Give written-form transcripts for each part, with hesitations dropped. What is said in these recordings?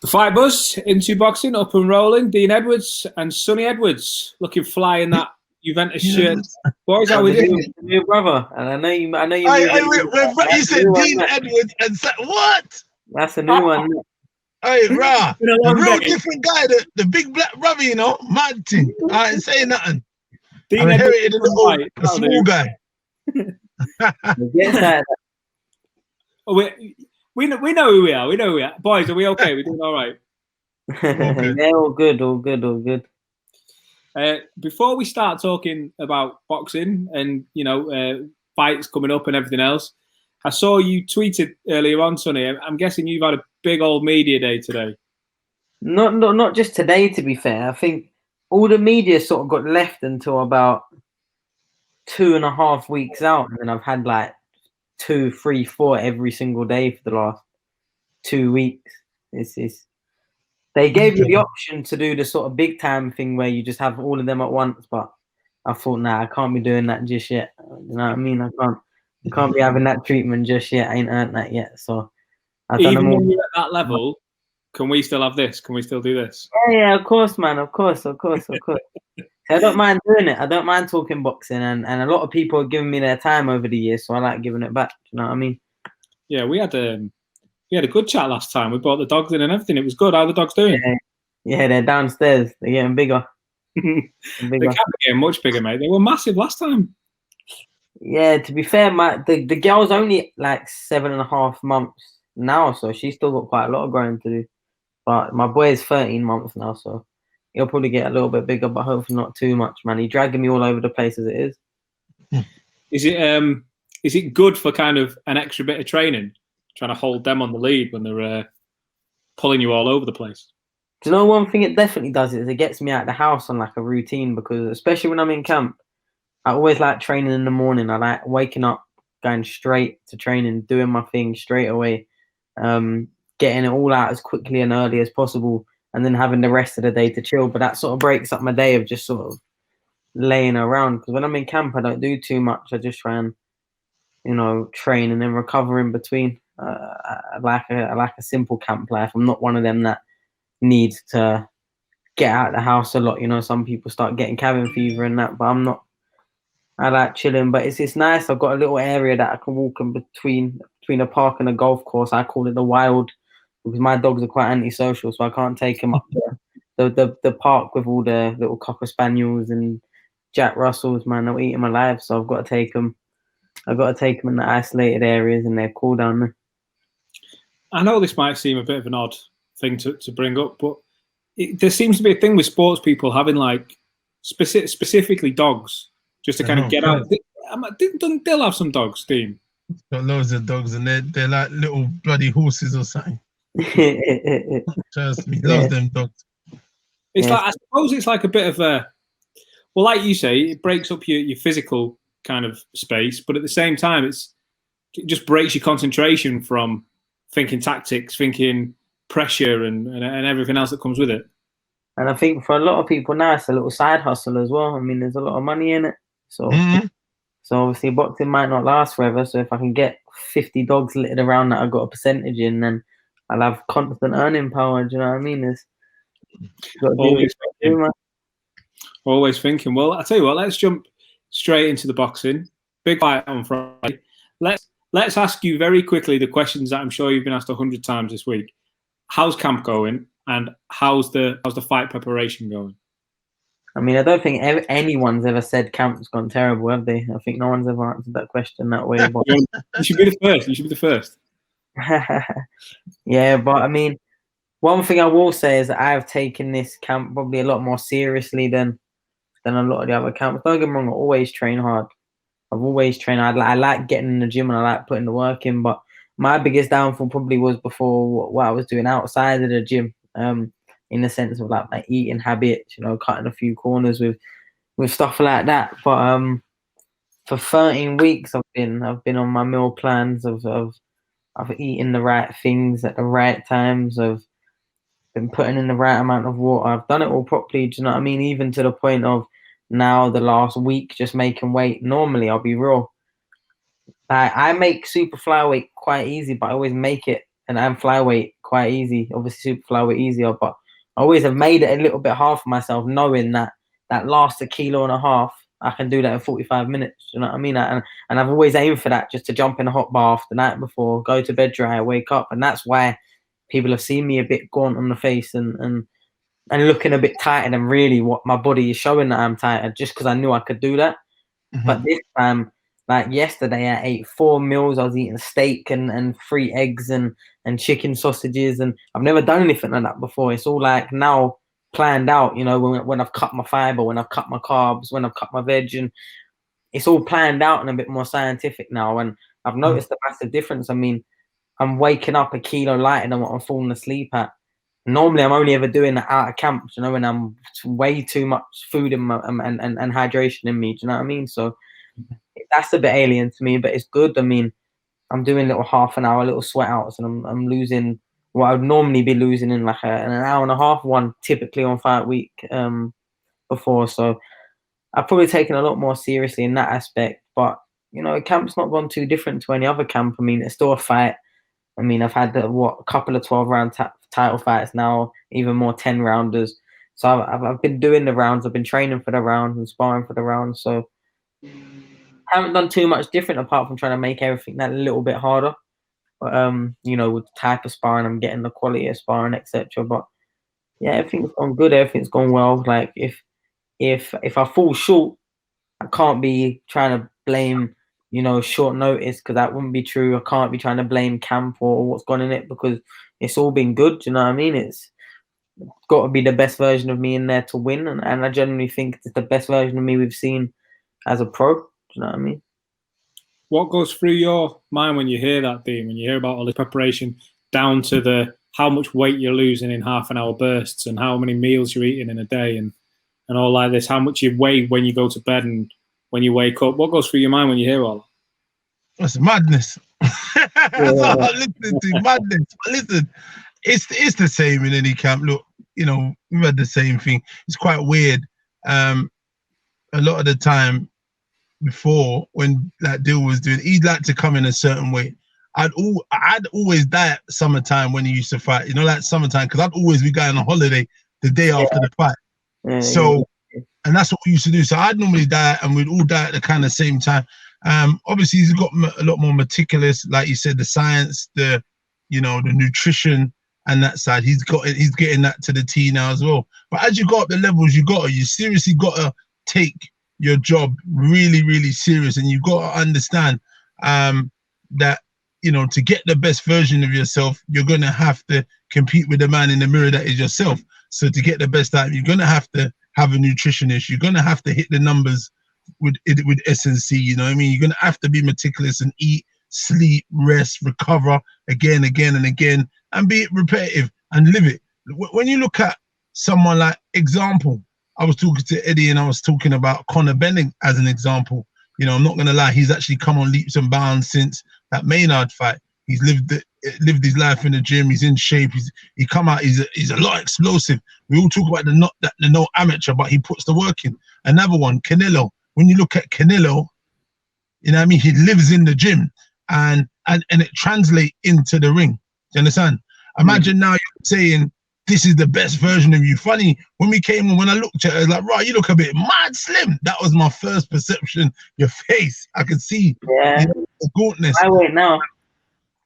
The Fight Buzz, IntuBoxing, up and rolling. Dean Edwards and Sonny Edwards looking fly in that Juventus shirt. Boys, how we doing? New brother, and I know you. You said Dean Edwards and what? That's a new one. Hey, rah, Been a the long real day. different guy, the big black brother, you know, mad thing. I ain't saying nothing. Dean I'm Edwards inherited White. a small guy. We know who we are. We know who we are. Boys, are we okay? We're doing all right. Yeah, all good. Before we start talking about boxing and fights coming up and everything else, I saw you tweeted earlier on, Sonny. I'm guessing you've had a big old media day today. Not just today, to be fair. I think all the media sort of got left until about 2.5 weeks out, and then I've had like 2, 3, 4 every single day for the last 2 weeks. They gave me the option to do the sort of big time thing where you just have all of them at once, but I thought, nah, I can't be doing that just yet. You know what I mean? I can't be having that treatment just yet. I ain't earned that yet. So I've done them all. Even when you're at that level, can we still have this? Can we still do this? Yeah, of course, man. Of course. I don't mind doing it. I don't mind talking boxing, and a lot of people have given me their time over the years, so I like giving it back. You know what I mean? Yeah, we had a good chat last time. We brought the dogs in and everything. It was good. How are the dogs doing? Yeah, they're downstairs. They're getting bigger. They can't be getting much bigger, mate. They were massive last time. Yeah, to be fair, the girl's only like 7.5 months now, so she's still got quite a lot of growing to do. But my boy is 13 months now, so he'll probably get a little bit bigger, but hopefully not too much, man. He's dragging me all over the place as it is. Is it good for kind of an extra bit of training, trying to hold them on the lead when they're pulling you all over the place? Do you know one thing it definitely does is it gets me out of the house on like a routine, because especially when I'm in camp, I always like training in the morning. I like waking up, going straight to training, doing my thing straight away, getting it all out as quickly and early as possible, and then having the rest of the day to chill. But that sort of breaks up my day of just sort of laying around, because when I'm in camp, I don't do too much. I just try and, train and then recover in between. I like a simple camp life. I'm not one of them that needs to get out of the house a lot. Some people start getting cabin fever and that, but I'm not. I like chilling, but it's nice. I've got a little area that I can walk in between a park and a golf course. I call it the Wild, because my dogs are quite antisocial, so I can't take them up there. The park with all the little Cocker Spaniels and Jack Russells, man, they'll eat them alive. So I've got to take them. I've got to take them in the isolated areas, and they're cool down there. I know this might seem a bit of an odd thing to bring up, but there seems to be a thing with sports people having like specifically dogs just to kind of get out. They'll have some dogs, Dean. Got loads of dogs, and they're like little bloody horses or something. Trust me, loves them dogs. It's like, I suppose it's like a bit of a, well, like you say, it breaks up your physical kind of space, but at the same time, it just breaks your concentration from thinking tactics, thinking pressure, and everything else that comes with it. And I think for a lot of people now, it's a little side hustle as well. I mean, there's a lot of money in it. So, So obviously boxing might not last forever. So if I can get 50 dogs littered around that I've got a percentage in, then I'll have constant earning power. Do you know what I mean? Always thinking. Well, I'll tell you what, let's jump straight into the boxing. Big fight on Friday. Let's ask you very quickly the questions that I'm sure you've been asked 100 times this week. How's camp going, and how's the fight preparation going? I mean, I don't think anyone's ever said camp's gone terrible, have they? I think no one's ever answered that question that way. But you should be the first. You should be the first. Yeah, but I mean, one thing I will say is that I've taken this camp probably a lot more seriously than a lot of the other camps. Don't get me wrong, I always train hard. I've always trained. I like getting in the gym and I like putting the work in. But my biggest downfall probably was before what I was doing outside of the gym. In the sense of like my eating habits, cutting a few corners with stuff like that. But for 13 weeks, I've been on my meal plans of eating the right things at the right times. I've been putting in the right amount of water. I've done it all properly. Do you know what I mean? Even to the point of now the last week just making weight. Normally, I'll be real, I make super flyweight quite easy, but I always make it and flyweight quite easy. Obviously, super flyweight easier, but I always have made it a little bit hard for myself, knowing that that last 1.5 kilos, I can do that in 45 minutes. You know what I mean? And I've always aimed for that, just to jump in a hot bath the night before, go to bed dry, wake up, and that's why people have seen me a bit gaunt on the face and looking a bit tighter than really what my body is showing that I'm tighter, just because I knew I could do that. But this time, like yesterday, I ate 4 meals. I was eating steak and 3 eggs and chicken sausages, and I've never done anything like that before. It's all like now planned out, you know, when I've cut my fiber, when I've cut my carbs, when I've cut my veg, and it's all planned out and a bit more scientific now. And I've noticed a massive difference. I mean, I'm waking up 1 kilo lighter than what I'm falling asleep at. Normally, I'm only ever doing that out of camp, you know, when I'm way too much food in my, and hydration in me. Do you know what I mean? So that's a bit alien to me, but it's good. I mean, I'm doing little half an hour, little sweat outs, and I'm losing what I would normally be losing in like an hour and a half one, typically on fight week before. So I've probably taken a lot more seriously in that aspect. But, you know, camp's not gone too different to any other camp. I mean, it's still a fight. I mean, I've had a couple of 12-round title fights now, even more 10-rounders. So I've been doing the rounds. I've been training for the rounds and sparring for the rounds. So I haven't done too much different apart from trying to make everything that little bit harder. But you know, with the type of sparring, I'm getting the quality of sparring, etc. But yeah, everything's gone good. Everything's gone well. Like if I fall short, I can't be trying to blame, you know, short notice, because that wouldn't be true. I can't be trying to blame camp or what's gone in it, because it's all been good. You know what I mean? It's got to be the best version of me in there to win, and I genuinely think it's the best version of me we've seen as a pro. Do you know what I mean? What goes through your mind when you hear that, Dean? When you hear about all this preparation down to the how much weight you're losing in half-an-hour bursts and how many meals you're eating in a day and all like this, how much you weigh when you go to bed and when you wake up? What goes through your mind when you hear all that? It's madness. That's all I'm listening to. Madness. Listen, it's the same in any camp. Look, you know, we've had the same thing. It's quite weird. A lot of the time before, when that deal was doing, he'd like to come in a certain way. I'd always diet summertime when he used to fight. You know, like summertime, because I'd always be going on holiday the day after the fight. So, and that's what we used to do. So I'd normally diet, and we'd all diet at the kind of same time. Obviously, he's got a lot more meticulous, like you said, the science, the, you know, the nutrition, and that side. He's getting that to the T now as well. But as you go up the levels, you seriously got to take your job really, really serious, and you've got to understand that, you know, to get the best version of yourself, you're going to have to compete with the man in the mirror that is yourself. So to get the best out, you're going to have a nutritionist. You're going to have to hit the numbers with S&C. You know what I mean? You're going to have to be meticulous and eat, sleep, rest, recover again, and again, and be repetitive and live it. When you look at someone like, example, I was talking to Eddie and I was talking about Conor Benning as an example. You know, I'm not going to lie, he's actually come on leaps and bounds since that Maynard fight. He's lived his life in the gym. He's in shape. He's a lot explosive. We all talk about the no amateur, but he puts the work in. Another one, Canelo. When you look at Canelo, you know what I mean? He lives in the gym, and it translates into the ring. Do you understand? Imagine now you're saying, this is the best version of you. Funny, when I looked at it, I was like, right, you look a bit mad slim. That was my first perception. Your face, I could see, you know, the gauntness. I wait now.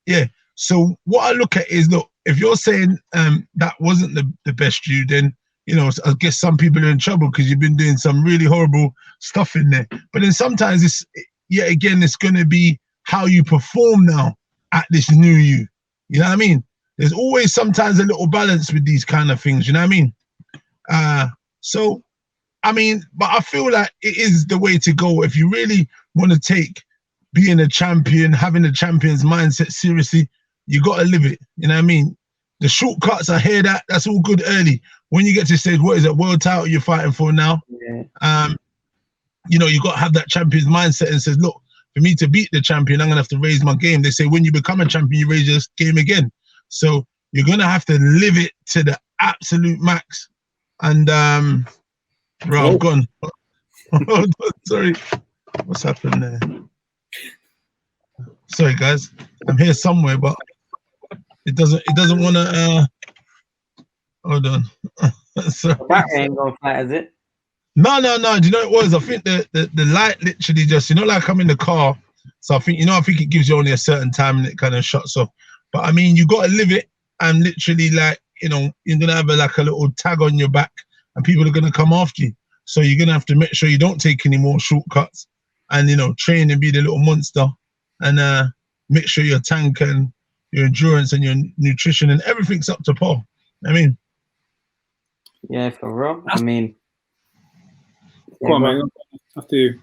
Yeah. So what I look at is, look, if you're saying that wasn't the best you, then, you know, I guess some people are in trouble because you've been doing some really horrible stuff in there. But then sometimes it's going to be how you perform now at this new you. You know what I mean? There's always sometimes a little balance with these kind of things. You know what I mean? So, I mean, but I feel like it is the way to go if you really want to take being a champion, having a champion's mindset seriously. You got to live it. You know what I mean? The shortcuts, I hear that. That's all good early. When you get to stage, what is it? World title you're fighting for now? Yeah. You know, you got to have that champion's mindset and says, look, for me to beat the champion, I'm going to have to raise my game. They say when you become a champion, you raise your game again. So you're going to have to live it to the absolute max. And, right, I've gone. Sorry. What's happened there? Sorry, guys. I'm here somewhere, but It doesn't want to. Hold on. Sorry. That ain't gonna fight, is it? No. Do you know what it was? I think the light literally just, like I'm in the car. So I think it gives you only a certain time and it kind of shuts off. But I mean, you got to live it, and literally, like, you're going to have a little tag on your back and people are going to come after you. So you're going to have to make sure you don't take any more shortcuts and, train and be the little monster and make sure your tank and your endurance and your nutrition and everything's up to par. I mean, yeah, for real. I mean, go on, mate. After you.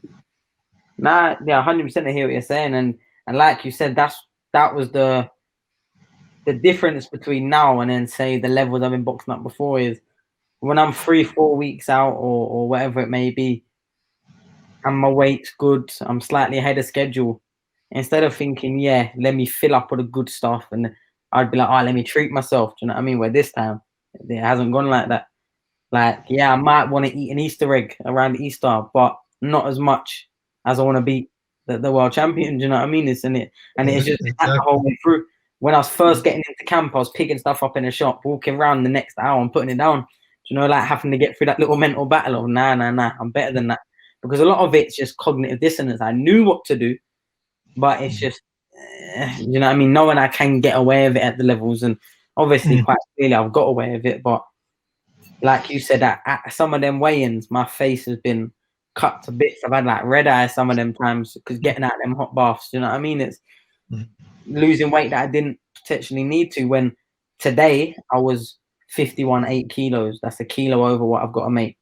Nah, yeah, 100%. I hear what you're saying, and like you said, that was the difference between now and then, say, the levels I've been boxing up before is when I'm 3-4 weeks out or whatever it may be, and my weight's good, I'm slightly ahead of schedule. Instead of thinking, yeah, let me fill up with the good stuff, and I'd be like, let me treat myself. Do you know what I mean? Where this time it hasn't gone like that. Like, yeah, I might want to eat an Easter egg around Easter, but not as much as I want to beat the world champion. Do you know what I mean? It's just that the whole way through. When I was first getting into camp, I was picking stuff up in the shop, walking around the next hour and putting it down. Do you know, like having to get through that little mental battle of nah, I'm better than that. Because a lot of it's just cognitive dissonance. I knew what to do, but it's just, you know what I mean? Knowing I can get away with it at the levels, and obviously quite clearly I've got away with it. But like you said, at some of them weigh-ins, my face has been cut to bits. I've had like red eyes some of them times because getting out of them hot baths. You know what I mean? It's losing weight that I didn't potentially need to. When today I was 51.8 kilos. That's a kilo over what I've got to make,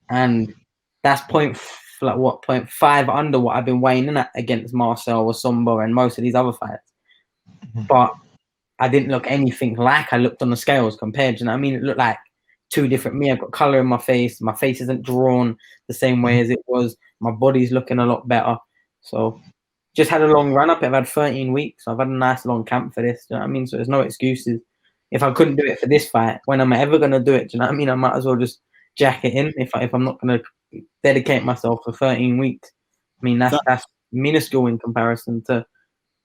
and that's 0.5 under what I've been weighing in at against Marcel or Sombo and most of these other fights. But I didn't look anything like I looked on the scales compared. You know what I mean? It looked like two different me. I've got color in my face. My face isn't drawn the same way as it was. My body's looking a lot better. So just had a long run up. I've had 13 weeks. I've had a nice long camp for this. Do you know what I mean? So there's no excuses. If I couldn't do it for this fight, when am I ever going to do it? Do you know what I mean? I might as well just jack it in if I'm not going to dedicate myself for 13 weeks. I mean, that's minuscule in comparison to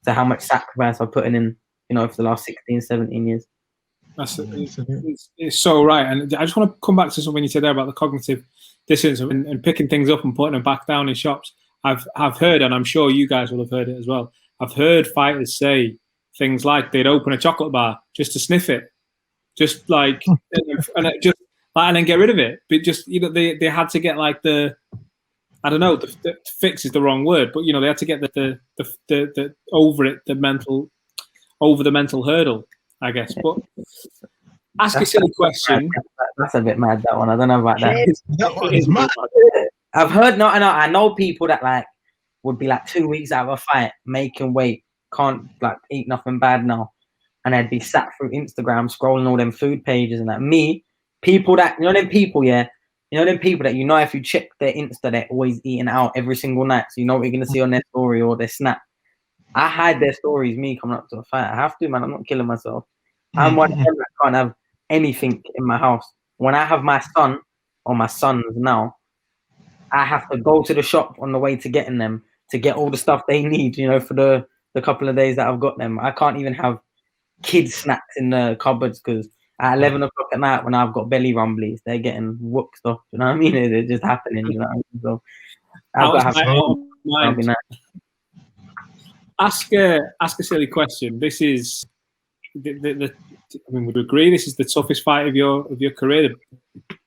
how much sacrifice I've put in, for the last 16, 17 years. It's so right. And I just want to come back to something you said there about the cognitive dissonance and picking things up and putting them back down in shops. I've heard, and I'm sure you guys will have heard it as well, I've heard fighters say things like they'd open a chocolate bar just to sniff it, just like and then get rid of it. But just they had to get like the fix is the wrong word, but they had to get the over the mental hurdle, I guess. But ask a silly question. That's a bit mad, that one. I don't know about that. That one is mad. I've heard, I know people that like would be like 2 weeks out of a fight, making weight, can't like eat nothing bad now, and they'd be sat through Instagram scrolling all them food pages and that. Me, people that them people, them people that if you check their Insta, they're always eating out every single night, so you know what you're gonna see on their story or their snap. I hide their stories. Me coming up to a fight, I have to, man. I'm not killing myself. I'm one of them that can't have anything in my house. When I have my son or my sons now, I have to go to the shop on the way to getting them to get all the stuff they need, for the couple of days that I've got them. I can't even have kids snacks in the cupboards because at 11 o'clock at night when I've got belly rumblies, they're getting whooped off. You know what I mean? It's just happening. You know what I mean? So I've got to have Ask a silly question. This is I mean, would you agree this is the toughest fight of your career?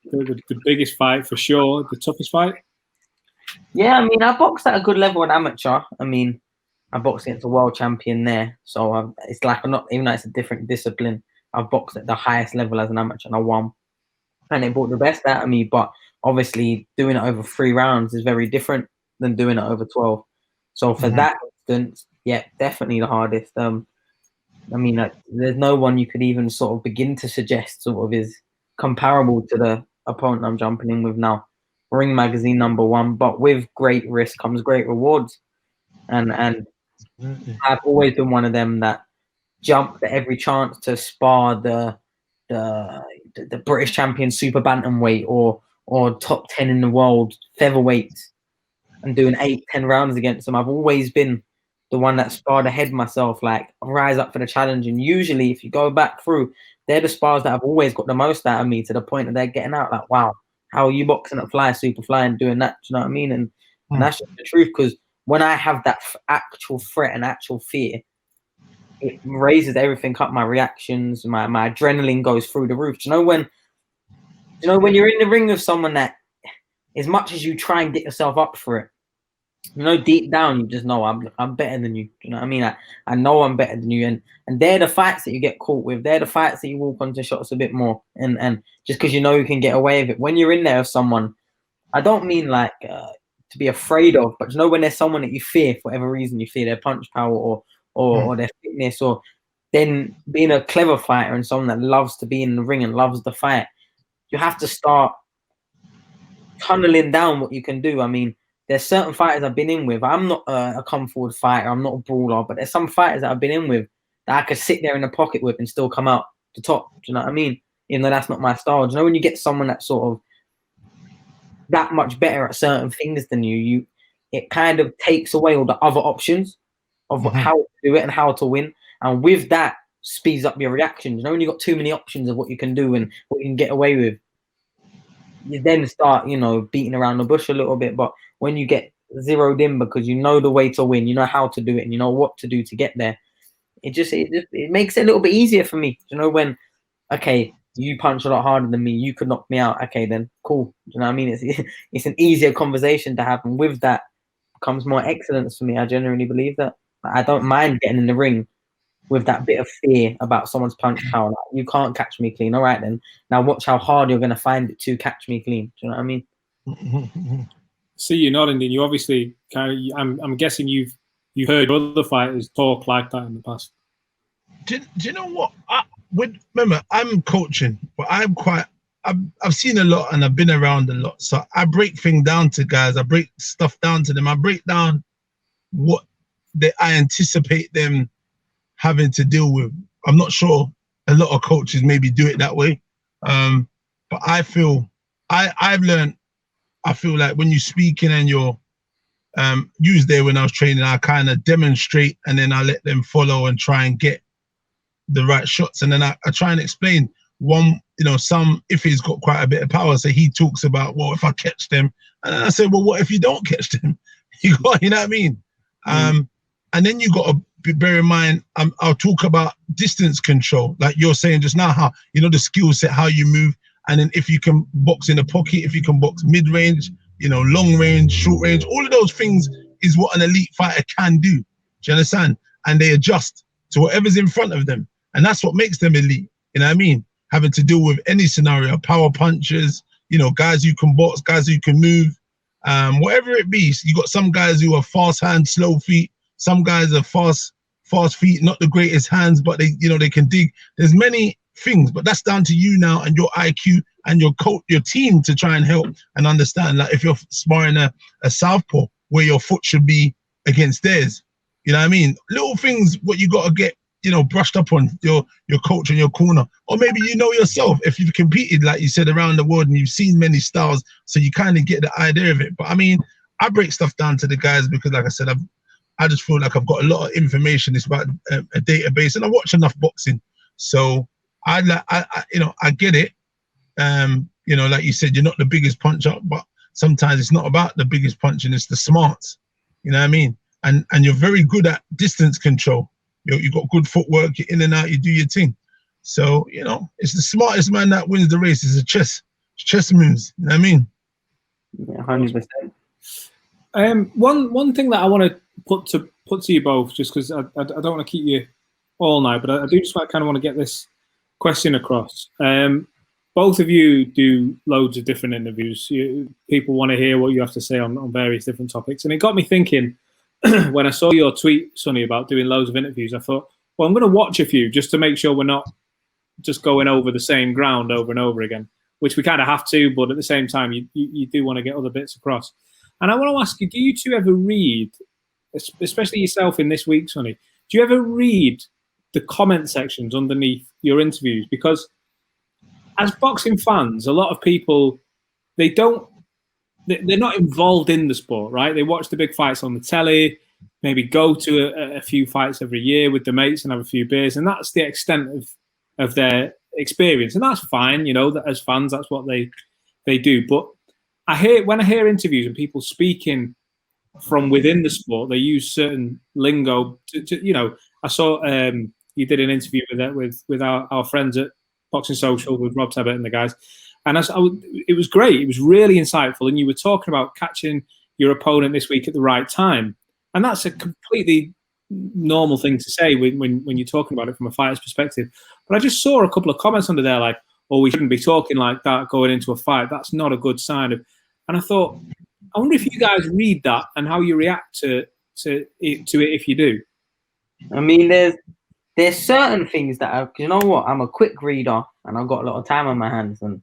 The biggest fight for sure. The toughest fight. Yeah, I mean, I boxed at a good level at amateur. I mean, I boxed against a world champion there, so it's like I'm not, even though it's a different discipline, I've boxed at the highest level as an amateur and I won, and it brought the best out of me. But obviously, doing it over 3 rounds is very different than doing it over 12. So for that instance, yeah, definitely the hardest. I mean, there's no one you could even sort of begin to suggest sort of is comparable to the opponent I'm jumping in with now. Ring Magazine #1, but with great risk comes great rewards. And I've always been one of them that jumped at every chance to spar the British champion super bantamweight or top 10 in the world featherweight and doing 8-10 rounds against them. I've always been the one that sparred ahead myself, like rise up for the challenge. And usually, if you go back through, they're the spars that have always got the most out of me, to the point that they're getting out like, wow, how are you boxing at fly, super fly, and doing that? Do you know what I mean? And that's just the truth, because when I have that actual threat and actual fear, it raises everything up, my reactions, my adrenaline goes through the roof. Do you know when you're in the ring with someone that, as much as you try and get yourself up for it, you know, deep down, you just know I'm better than you. Do you know what I mean? I know I'm better than you. And they're the fights that you get caught with. They're the fights that you walk onto shots a bit more. And just because you know you can get away with it. When you're in there with someone, I don't mean like to be afraid of, but you know, when there's someone that you fear for whatever reason, you fear their punch power or their fitness, or then being a clever fighter and someone that loves to be in the ring and loves the fight, you have to start tunneling down what you can do. I mean, there's certain fighters I've been in with. I'm not a come forward fighter. I'm not a brawler, but there's some fighters that I've been in with that I could sit there in the pocket with and still come out the top. Do you know what I mean? Even though that's not my style. Do you know when you get someone that's sort of that much better at certain things than you, it kind of takes away all the other options of how to do it and how to win. And with that, speeds up your reactions. You know, when you've got too many options of what you can do and what you can get away with, you then start, you know, beating around the bush a little bit. But when you get zeroed in because you know the way to win, you know how to do it, and you know what to do to get there, it makes it a little bit easier for me. You know, when, okay, you punch a lot harder than me, you could knock me out. Okay, then cool. You know what I mean? It's an easier conversation to have, and with that comes more excellence for me. I genuinely believe that. I don't mind getting in the ring with that bit of fear about someone's punch power. Like, you can't catch me clean. All right, then. Now watch how hard you're going to find it to catch me clean. Do you know what I mean? See, you're nodding, and you obviously kind of. I'm guessing you've heard other fighters talk like that in the past. Do you know what? Remember, I'm coaching, but I've seen a lot and I've been around a lot. So I break things down to guys. I break stuff down to them. I break down what I anticipate them having to deal with. I'm not sure a lot of coaches maybe do it that way. But I feel I've learned, I feel like when you're speaking and you're used there when I was training, I kind of demonstrate and then I let them follow and try and get the right shots. And then I try and explain one, you know, if he's got quite a bit of power. So he talks about, well, if I catch them, and I say, well, what if you don't catch them? You know what I mean? And then you got to bear in mind, I'll talk about distance control, like you're saying just now, how, you know, the skill set, how you move. And then if you can box in the pocket, if you can box mid-range, you know, long range, short range, all of those things is what an elite fighter can do. Do you understand? And they adjust to whatever's in front of them. And that's what makes them elite. You know what I mean? Having to deal with any scenario, power punches, you know, guys who can box, guys who can move, whatever it be. So you got some guys who are fast hands, slow feet. Some guys are fast feet, not the greatest hands, but they, you know, they can dig. There's many things, but that's down to you now and your IQ and your coach, your team, to try and help and understand. Like if you're sparring a southpaw, where your foot should be against theirs. You know what I mean? Little things, what you got to get, you know, brushed up on your coach and your corner. Or maybe you know yourself, if you've competed, like you said, around the world and you've seen many styles, so you kind of get the idea of it. But I mean, I break stuff down to the guys because, like I said, I just feel like I've got a lot of information. It's about a database, and I watch enough boxing, so I you know, I get it. You know, like you said, you're not the biggest puncher, but sometimes it's not about the biggest punching, it's the smarts. You know what I mean? And you're very good at distance control. You got good footwork, you're in and out, you do your thing. So, you know, it's the smartest man that wins the race. It's chess moves. You know what I mean? Yeah, 100%. One thing that I want to put to you both, just because I don't want to keep you all night, but I do just kind of want to get this question across. Both of you do loads of different interviews. People want to hear what you have to say on various different topics. And it got me thinking, when I saw your tweet, Sonny, about doing loads of interviews, I thought, well, I'm going to watch a few just to make sure we're not just going over the same ground over and over again, which we kind of have to, but at the same time, you do want to get other bits across. And I want to ask you, do you two ever read, especially yourself in this week, Sonny, do you ever read the comment sections underneath your interviews? Because as boxing fans, a lot of people, they're not involved in the sport, right? They watch the big fights on the telly, maybe go to a few fights every year with the mates and have a few beers, and that's the extent of their experience, and that's fine. You know, that as fans, that's what they do. But when I hear interviews and people speaking from within the sport, they use certain lingo to you know. I saw you did an interview with our friends at Boxing Social with Rob Tebbett and the guys, and it was great. It was really insightful, and you were talking about catching your opponent this week at the right time, and that's a completely normal thing to say when you're talking about it from a fighter's perspective. But I just saw a couple of comments under there like, "Oh, we shouldn't be talking like that going into a fight. That's not a good sign." And I thought, I wonder if you guys read that and how you react to it if you do. I mean, there's certain things that you know what, I'm a quick reader and I've got a lot of time on my hands, and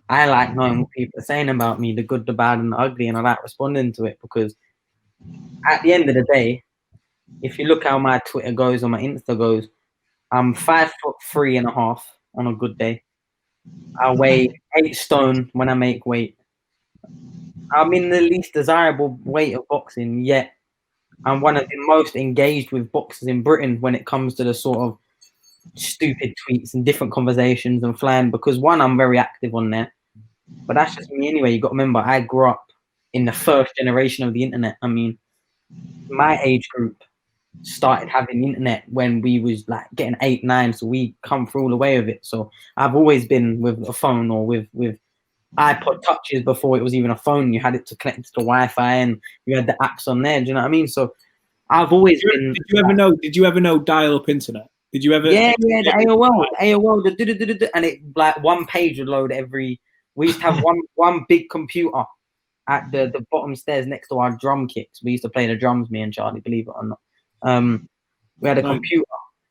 I like knowing what people are saying about me, the good, the bad, and the ugly, and I like responding to it, because at the end of the day, if you look how my Twitter goes or my Insta goes, I'm 5'3.5" on a good day. I weigh 8 stone when I make weight. I'm in the least desirable weight of boxing, yet I'm one of the most engaged with boxers in Britain when it comes to the sort of stupid tweets and different conversations and flying, because one, I'm very active on there, but that's just me anyway. You got to remember, I grew up in the first generation of the internet. I mean, my age group started having the internet when we was like getting 8, 9, so we come through all the way with it. So I've always been with a phone or with iPod touches before it was even a phone. You had it to connect to the Wi-Fi and you had the apps on there. Do you know what I mean? So I've always been. Did you ever know dial-up internet? Did you ever? Yeah, the AOL, and it like one page would load every. We used to have one big computer at the bottom stairs next to our drum kits. We used to play the drums, me and Charlie, believe it or not. We had a computer,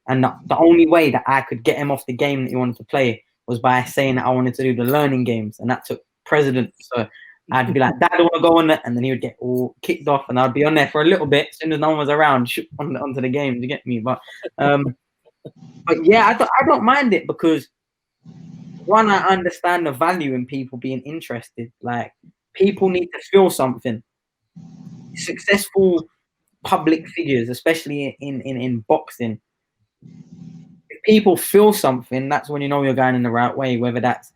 and the only way that I could get him off the game that he wanted to play was by saying that I wanted to do the learning games, and that took precedence. So I'd be like, "Dad, I want to go on that," and then he would get all kicked off, and I'd be on there for a little bit. As soon as no one was around, shoot onto the game to get me. But yeah, I don't mind it, because one, I understand the value in people being interested. Like, people need to feel something. Successful public figures, especially in boxing, if people feel something, that's when you know you're going in the right way. Whether that's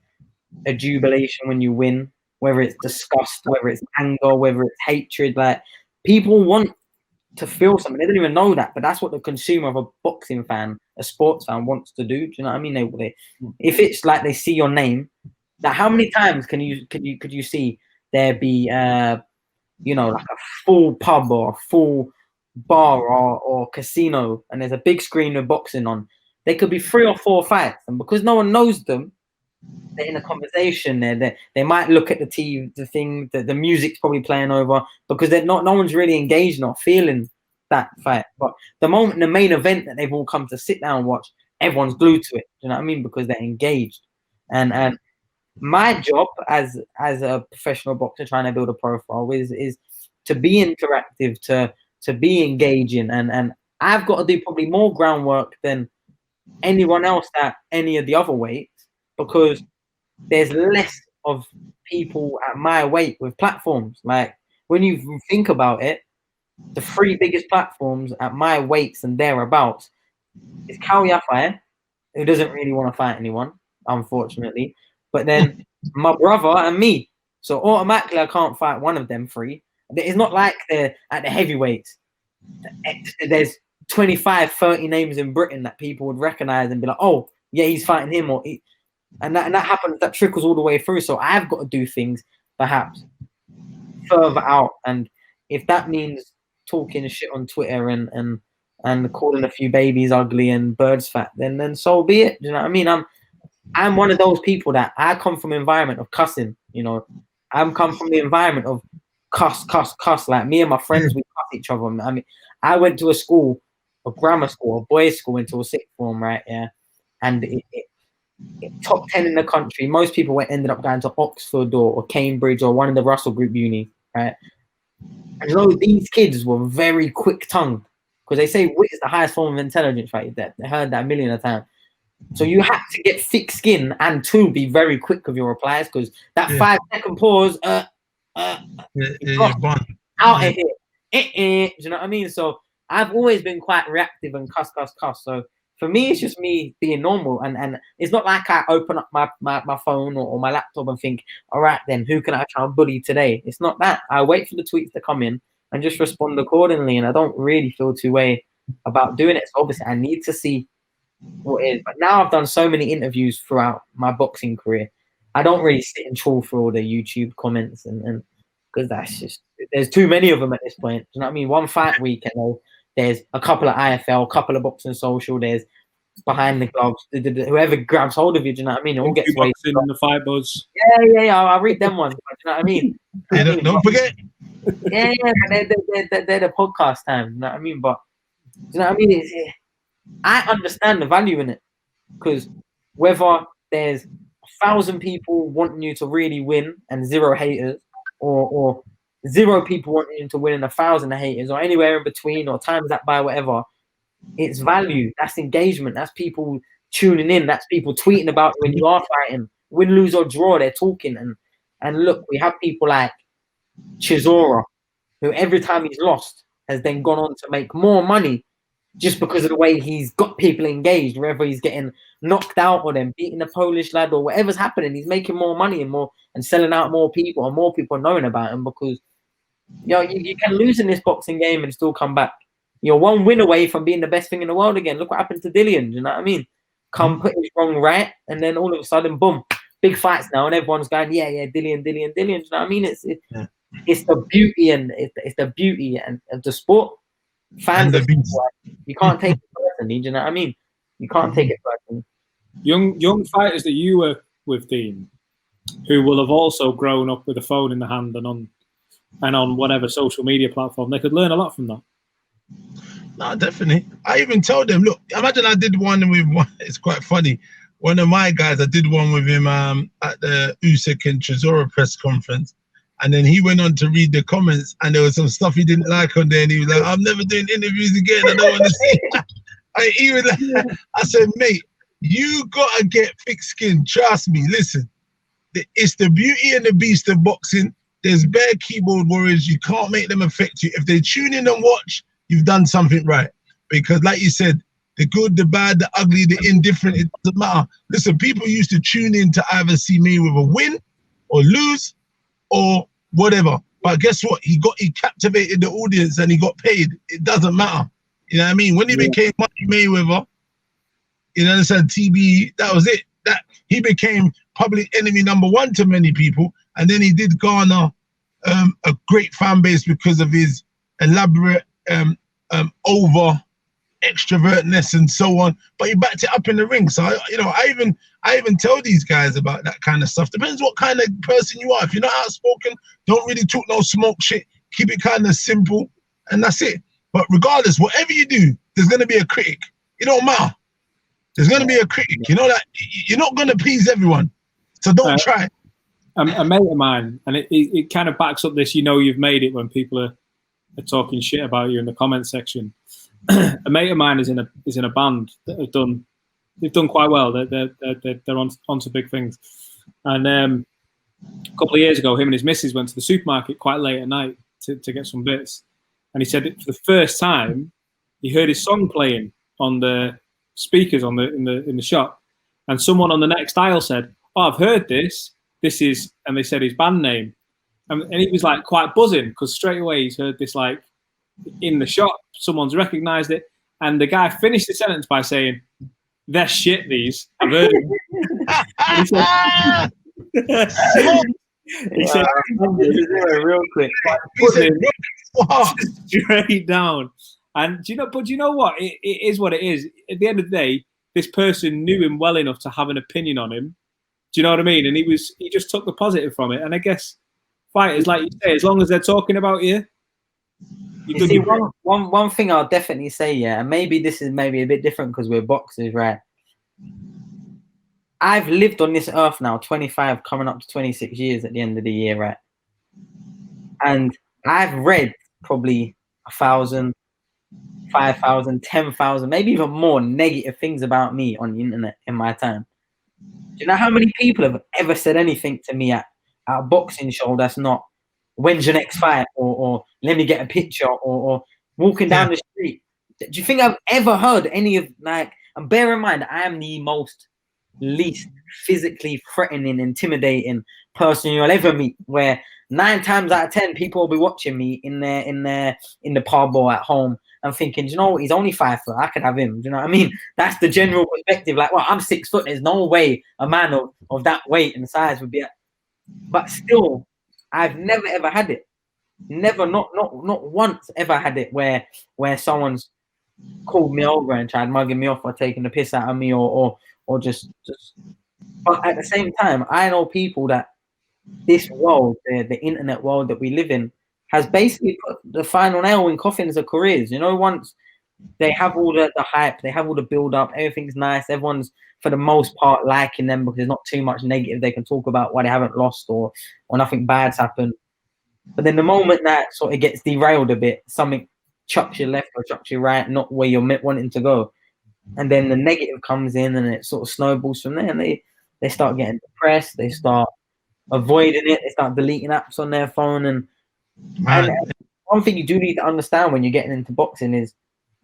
a jubilation when you win, whether it's disgust, whether it's anger, whether it's hatred. Like, people want to feel something. They don't even know that, but that's what the consumer of a boxing fan, a sports fan, wants to do. Do you know what I mean? They if it's like they see your name, like, how many times could you see there be you know, like a full pub or a full bar or casino, and there's a big screen with boxing on? There could be 3 or 4 fights, and because no one knows them, they're in a conversation there. They might look at the TV, the thing, the music's probably playing over, because no one's really engaged or feeling that fight. But the moment the main event that they've all come to sit down and watch, everyone's glued to it. Do you know what I mean? Because they're engaged. And my job as a professional boxer trying to build a profile is to be interactive, to be engaging, and I've got to do probably more groundwork than anyone else at any of the other weights, because there's less of people at my weight with platforms. Like, when you think about it, the 3 biggest platforms at my weights and thereabouts is Kao Yafai, who doesn't really want to fight anyone, unfortunately, but then my brother and me. So automatically I can't fight one of them 3. It's not like they're at the heavyweights. There's 25, 30 names in Britain that people would recognize and be like, "Oh, yeah, he's fighting him," and that happens. That trickles all the way through. So I've got to do things perhaps further out, and if that means talking shit on Twitter and calling a few babies ugly and birds fat, then so be it. Do you know what I mean? I'm one of those people that I come from an environment of cussing. You know, I'm come from the environment of cuss. Like, me and my friends, we cuss each other. I mean, I went to a grammar school, a boys' school, into a sixth form, right? Yeah, and it top 10 in the country. Most people ended up going to Oxford or Cambridge or one of the Russell Group uni, right? And you know, these kids were very quick-tongued, because they say wit is the highest form of intelligence, right? They heard that a million of times. So you had to get thick skin and to be very quick with your replies, because that 5-second pause, out of here. Do you know what I mean? So I've always been quite reactive and cuss. So for me, it's just me being normal. And it's not like I open up my phone or my laptop and think, all right, then who can I try and bully today? It's not that. I wait for the tweets to come in and just respond accordingly. And I don't really feel too way about doing it. So obviously I need to see what it is. But now I've done so many interviews throughout my boxing career. I don't really sit and troll through all the YouTube comments and because that's just, there's too many of them at this point. Do you know what I mean? One fight week, there's a couple of IFL, a couple of boxing social, there's behind the gloves, whoever grabs hold of you, do you know what I mean? It all gets wasted in the fight buzz. Yeah. I'll read them ones. Do you know what I mean? Don't forget. Yeah, they're the podcast time. You know what I mean? But do you know what I mean? I understand the value in it because whether there's 1,000 people wanting you to really win and 0 haters, or 0 people wanting you to win and 1,000 haters, or anywhere in between, or times that by whatever, it's value. That's engagement. That's people tuning in. That's people tweeting about when you are fighting, win, lose, or draw. They're talking, and look, we have people like Chisora, who every time he's lost has then gone on to make more money just because of the way he's got people engaged. Wherever he's getting knocked out or them beating a Polish lad or whatever's happening, he's making more money and selling out more people, and more people knowing about him because you can lose in this boxing game and still come back. You're one win away from being the best thing in the world again. Look what happened to Dillian. You know what I mean? Put his wrong right, and then all of a sudden, boom, big fights now, and everyone's going, yeah, Dillian. You know what I mean? It's the beauty and it's the beauty and of the sport. Fans, you can't take it personally. Do you know what I mean? You can't take it personally. Young fighters that you were with, Dean, who will have also grown up with a phone in the hand and on whatever social media platform, they could learn a lot from that. No, definitely. I even told them, look, imagine I did one with one. It's quite funny. One of my guys, I did one with him at the Usyk and Chisora press conference. And then he went on to read the comments, and there was some stuff he didn't like on there. And he was like, I'm never doing interviews again. I don't want to see. He was like, I said, mate, you got to get thick skin. Trust me. Listen, it's the beauty and the beast of boxing. There's bare keyboard warriors. You can't make them affect you. If they tune in and watch, you've done something right. Because like you said, the good, the bad, the ugly, the indifferent, it doesn't matter. Listen, people used to tune in to either see me with a win or lose or whatever. But guess what? He captivated the audience and he got paid. It doesn't matter. You know what I mean? When he became Money Mayweather, you understand, TB, that was it. That he became public enemy #1 to many people. And then he did garner a great fan base because of his elaborate over extrovertness and so on, but he backed it up in the ring. So I even tell these guys about that kind of stuff. Depends what kind of person you are. If you're not outspoken, don't really talk no smoke shit. Keep it kind of simple, and that's it. But regardless, whatever you do, there's gonna be a critic. It don't matter. There's gonna be a critic. You know that you're not gonna please everyone, so don't try. A mate of mine, and it kind of backs up this. You've made it when people are talking shit about you in the comment section. A mate of mine is in a band that they've done quite well. They're on to big things. And a couple of years ago, him and his missus went to the supermarket quite late at night to get some bits. And he said that for the first time he heard his song playing on the speakers in the shop, and someone on the next aisle said, "Oh, I've heard this. This is," and they said his band name, and he was like quite buzzing because straight away he's heard this like in the shop. Someone's recognized it, and the guy finished the sentence by saying, "They're shit, these. I've heard them." He said, real quick, straight down. And do you know what? It is what it is. At the end of the day, this person knew him well enough to have an opinion on him. Do you know what I mean? And he just took the positive from it. And I guess fighters, like you say, as long as they're talking about you. You see, one thing I'll definitely say, yeah, and maybe this is maybe a bit different because we're boxers, right? I've lived on this earth now 25, coming up to 26 years at the end of the year, right? And I've read probably 1,000, 5,000, 10,000, maybe even more negative things about me on the internet in my time. Do you know how many people have ever said anything to me at a boxing show that's not when's your next fight, or let me get a picture, or walking down the street. Do you think I've ever heard any of like? And bear in mind, I am the least physically threatening, intimidating person you'll ever meet. Where 9 times out of 10, people will be watching me in the pub or at home and thinking, you know what, he's only 5 foot, I could have him. Do you know what I mean? That's the general perspective. Like, well, I'm 6 foot. There's no way a man of that weight and size would be. But still, I've never ever had it. Never, not once ever had it where someone's called me over and tried mugging me off or taking the piss out of me or just. But at the same time, I know people that this world, the internet world that we live in, has basically put the final nail in coffins of careers. You know, once they have all the hype, they have all the build up, everything's nice, everyone's for the most part liking them because there's not too much negative they can talk about why they haven't lost or nothing bad's happened. But then the moment that sort of gets derailed a bit, something chucks you left or chucks you right, not where you're wanting to go, and then the negative comes in and it sort of snowballs from there, and they start getting depressed, they start avoiding it, they start deleting apps on their phone. And one thing you do need to understand when you're getting into boxing is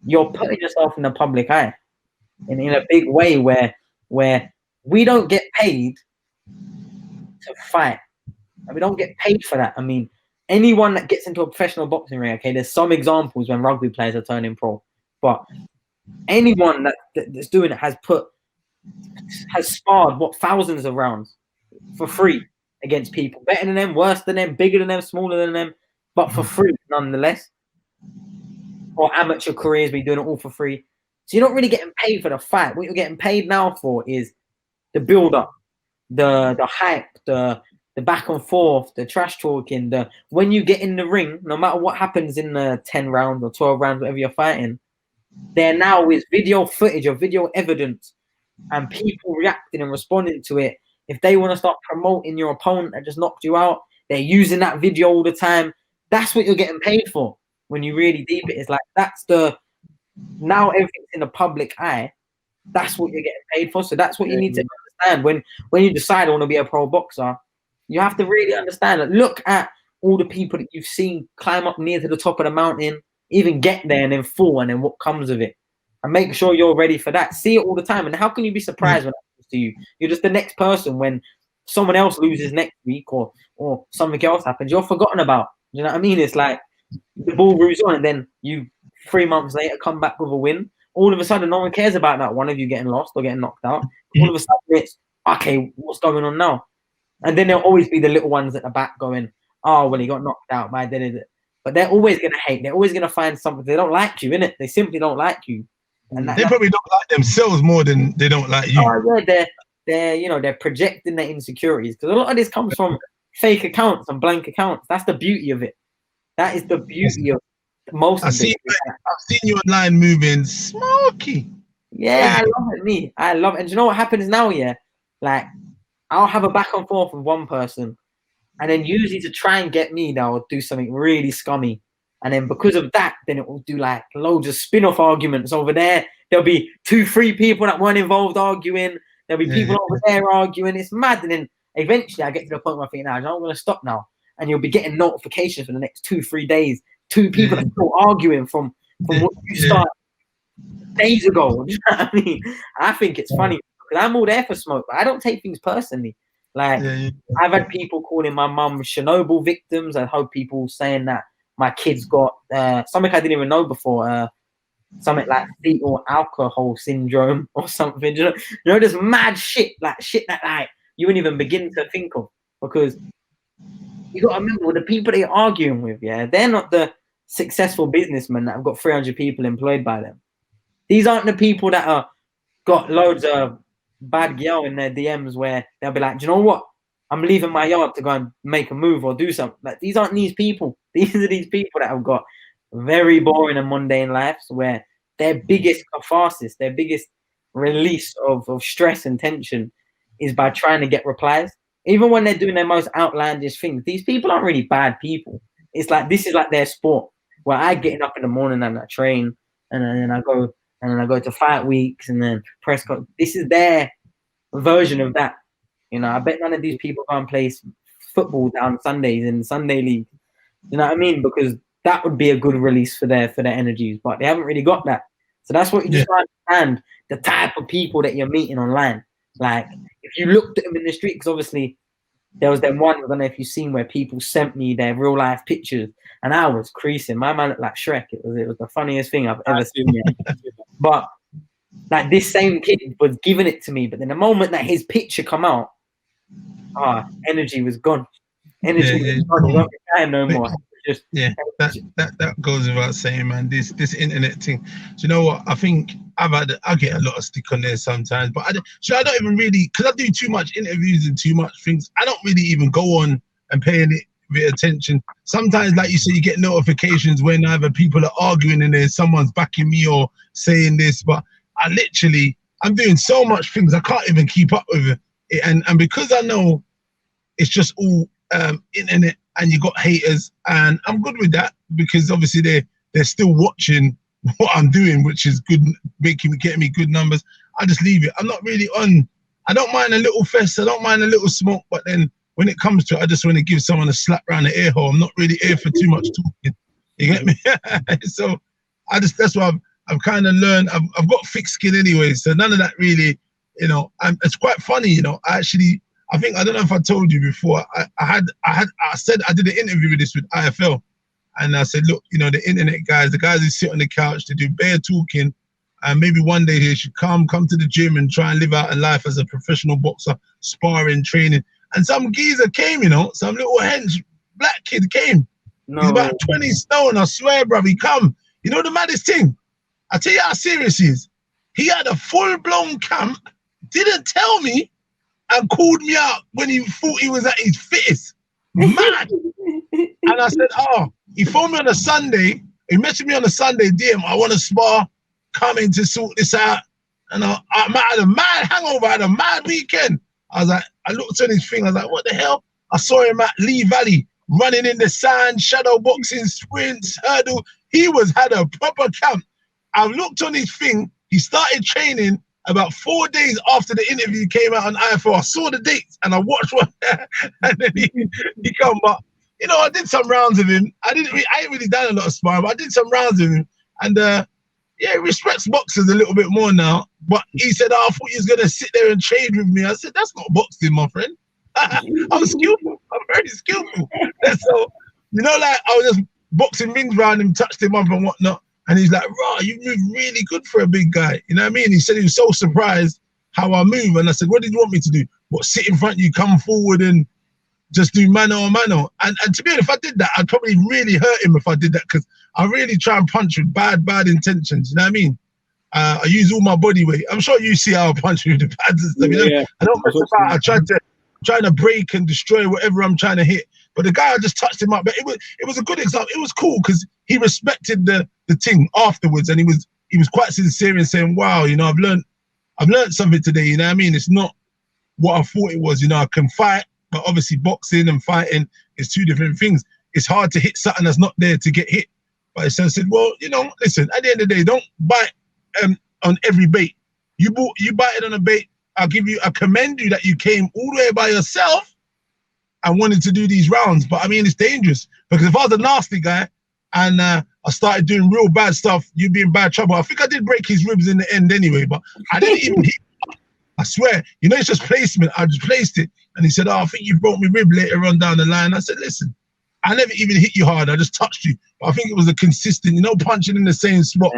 you're putting yourself in the public eye in a big way where we don't get paid to fight, and we don't get paid for that. I mean, anyone that gets into a professional boxing ring, okay, there's some examples when rugby players are turning pro, but anyone that's doing it has sparred thousands of rounds for free against people better than them, worse than them, bigger than them, smaller than them, but for free nonetheless. Or amateur careers, we doing it all for free. So you're not really getting paid for the fight. What you're getting paid now for is the build up, the hype, the back and forth, the trash talking, when you get in the ring, no matter what happens in the 10 rounds or 12 rounds, whatever you're fighting, there now is video footage or video evidence and people reacting and responding to it. If they want to start promoting your opponent that just knocked you out, they're using that video all the time. That's what you're getting paid for. When you really deep it, it's like now everything's in the public eye. That's what you're getting paid for. So that's what you need to understand when you decide I want to be a pro boxer. You have to really understand that. Look at all the people that you've seen climb up near to the top of the mountain, even get there and then fall, and then what comes of it. And make sure you're ready for that. See it all the time. And how can you be surprised when that happens to you? You're just the next person when someone else loses next week or something else happens. You're forgotten about. You know what I mean? It's like the ball moves on, and then you 3 months later come back with a win. All of a sudden, no one cares about that one of you getting lost or getting knocked out. All of a sudden, it's okay. What's going on now? And then there'll always be the little ones at the back going, "Oh, well, he got knocked out by it." But they're always gonna hate. They're always gonna find something. They don't like you, innit? They simply don't like you. And they probably don't like themselves more than they don't like you. Oh, yeah, they're projecting their insecurities because a lot of this comes from fake accounts and blank accounts. That's the beauty of it. That is the beauty of most. I've seen you online moving smoky. Yeah, I love it. I love it. And do you know what happens now? Yeah, like I'll have a back and forth with one person, and then usually to try and get me, they'll do something really scummy. And then because of that, then it will do like loads of spin-off arguments over there. There'll be 2-3 people that weren't involved arguing. There'll be people over there arguing. It's mad. And then eventually I get to the point where I think, I'm going to stop now. And you'll be getting notifications for the next 2-3 days. 2 people that are still arguing from what you started days ago. You know what I mean? I think it's funny because I'm all there for smoke, but I don't take things personally. Like I've had people calling my mum Chernobyl victims. I heard people saying that my kids got something I didn't even know before, something like fetal alcohol syndrome or something. You know, there's mad shit that like you wouldn't even begin to think of, because you got to remember the people they're arguing with. Yeah, they're not the successful businessmen that have got 300 people employed by them. These aren't the people that are got loads of bad girl in their DMs where they'll be like, do you know what? I'm leaving my yard to go and make a move or do something. Like, these aren't these people. These are these people that have got very boring and mundane lives where their biggest catharsis, their biggest release of stress and tension is by trying to get replies. Even when they're doing their most outlandish things, these people aren't really bad people. It's like, this is like their sport, where I get up in the morning and I train and then I go to fight weeks and then press con. This is their version of that. You know, I bet none of these people go and play football down Sundays in Sunday League. You know what I mean? Because that would be a good release for their energies, but they haven't really got that. So that's what you just understand the type of people that you're meeting online. Like if you looked at them in the street, because obviously there was them one, I don't know if you've seen where people sent me their real life pictures and I was creasing. My man looked like Shrek. It was the funniest thing I've ever seen. But like this same kid was giving it to me, but then the moment that his picture come out, energy was gone. Energy was gone. You won't be trying no more. Just that goes without saying, man. This internet thing. Do you know what? I think I get a lot of stick on there sometimes, but I don't even really, because I do too much interviews and too much things. I don't really even go on and pay any bit attention. Sometimes, like you say, you get notifications when either people are arguing and there's someone's backing me or saying this, but I'm doing so much things I can't even keep up with it, and because I know it's just all internet. And you got haters, and I'm good with that because obviously they're still watching what I'm doing, which is good, getting me good numbers. I just leave it. I'm not really on. I don't mind a little fest. I don't mind a little smoke, but then when it comes to it, I just want to give someone a slap around the ear hole. I'm not really here for too much talking. You get me? So that's why I've kind of learned. I've got thick skin anyway, so none of that really. It's quite funny. I think, I don't know if I told you before, I said I did an interview with IFL, and I said, look, the internet guys, the guys who sit on the couch, to do bare talking, and maybe one day they should come to the gym and try and live out a life as a professional boxer, sparring, training. And some geezer came, some little hench black kid came. No. He's about 20 stone, I swear, bruv, he come. You know the maddest thing? I tell you how serious he is. He had a full-blown camp, didn't tell me, and called me out when he thought he was at his fittest. Mad. And I said, he phoned me on a Sunday. He messaged me on a Sunday, DM, I want to spar, coming to sort this out. And I had a mad hangover, I had a mad weekend. I was like, I looked on his thing, I was like, what the hell? I saw him at Lee Valley, running in the sand, shadow boxing, sprints, hurdle. He had a proper camp. I looked on his thing, he started training about 4 days after the interview came out on IFL. I saw the dates and I watched one, and then he come. But I did some rounds with him. I ain't really done a lot of sparring, but I did some rounds with him, and he respects boxers a little bit more now. But he said, I thought he was gonna sit there and trade with me. I said, that's not boxing, my friend. I'm skillful. I'm very skillful. So like I was just boxing rings around him, touched him up and whatnot. And he's like, "Raw, you move really good for a big guy." You know what I mean? He said he was so surprised how I move. And I said, "What did you want me to do? What, sit in front of you, come forward and just do mano a mano?" And to be honest, if I did that, I'd probably really hurt him if I did that, because I really try and punch with bad intentions. You know what I mean? I use all my body weight. I'm sure you see how I punch with the pads and stuff. Yeah. I don't mess about. I trying to break and destroy whatever I'm trying to hit. But the guy, I just touched him up. But it was a good example. It was cool because he respected the thing afterwards, and he was quite sincere in saying, "Wow, I've learned something today." You know what I mean? It's not what I thought it was. I can fight, but obviously boxing and fighting is two different things. It's hard to hit something that's not there to get hit. But I said, "Well, listen. At the end of the day, don't bite on every bait. You bite it on a bait. I commend you that you came all the way by yourself and wanted to do these rounds. But I mean, it's dangerous, because if I was a nasty guy and I started doing real bad stuff, you'd be in bad trouble." I think I did break his ribs in the end anyway, but I didn't even hit him. I swear, it's just placement. I just placed it. And he said, "I think you broke my rib later on down the line." I said, "Listen, I never even hit you hard. I just touched you." But I think it was a consistent, punching in the same spot.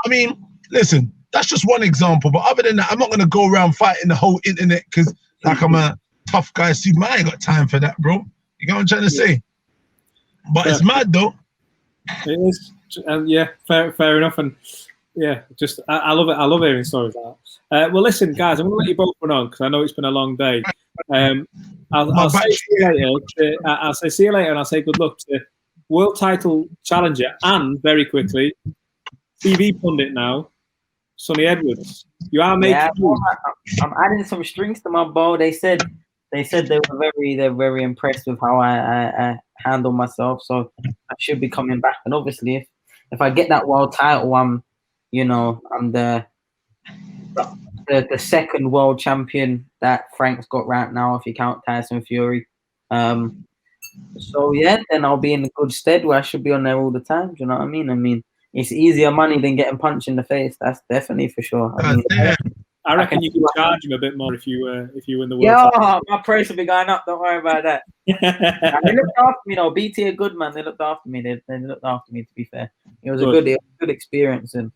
I mean, listen, that's just one example. But other than that, I'm not going to go around fighting the whole internet because I'm a tough guy. I ain't got time for that, bro. You know what I'm trying to say? But it's mad, though. It is. Yeah, fair enough. And yeah, just I love it. I love hearing stories like that. Well, listen, guys, I'm going to let you both run on because I know it's been a long day. I'll say see you later. I'll say see you later, and I'll say good luck to world title challenger and very quickly TV pundit now, Sonny Edwards. You are making. Yeah, I'm adding some strings to my bow. They said they're very impressed with how I handle myself. So I should be coming back. And obviously, if I get that world title, I'm the second world champion that Frank's got right now, if you count Tyson Fury. So yeah, then I'll be in a good stead where I should be on there all the time. Do you know what I mean? I mean, it's easier money than getting punched in the face. That's definitely for sure. I mean, I reckon you can charge him a bit more if you win the world yeah, title. my price will be going up. Don't worry about that. And they looked after me, though. BT are good, man. They looked after me. They looked after me. To be fair, it was a good experience, and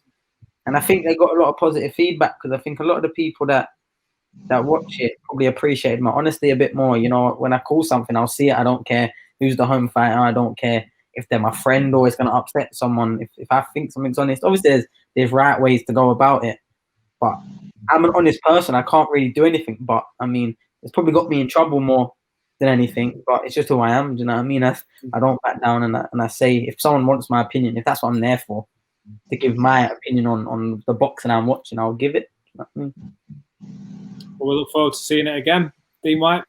I think they got a lot of positive feedback because I think a lot of the people that watch it probably appreciate my honesty a bit more. You know, when I call something, I'll see it. I don't care who's the home fighter. I don't care if they're my friend or it's going to upset someone. If I think something's honest, obviously there's right ways to go about it. But I'm an honest person. I can't really do anything. But I mean, it's probably got me in trouble more than anything. But it's just who I am. Do you know what I mean? I don't back down, and I say if someone wants my opinion, if that's what I'm there for, to give my opinion on the boxing I'm watching, I'll give it. You know what I mean? Well, we look forward to seeing it again. Dean Whyte.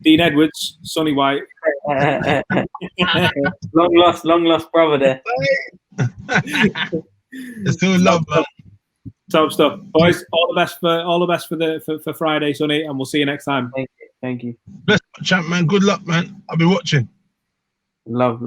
Dean Edwards, Sonny Whyte. long lost brother there. It's still love, man. Top stuff, boys. All the best for Friday, Sonny, and we'll see you next time. Thank you. Bless, champ, man. Good luck, man. I'll be watching. Love.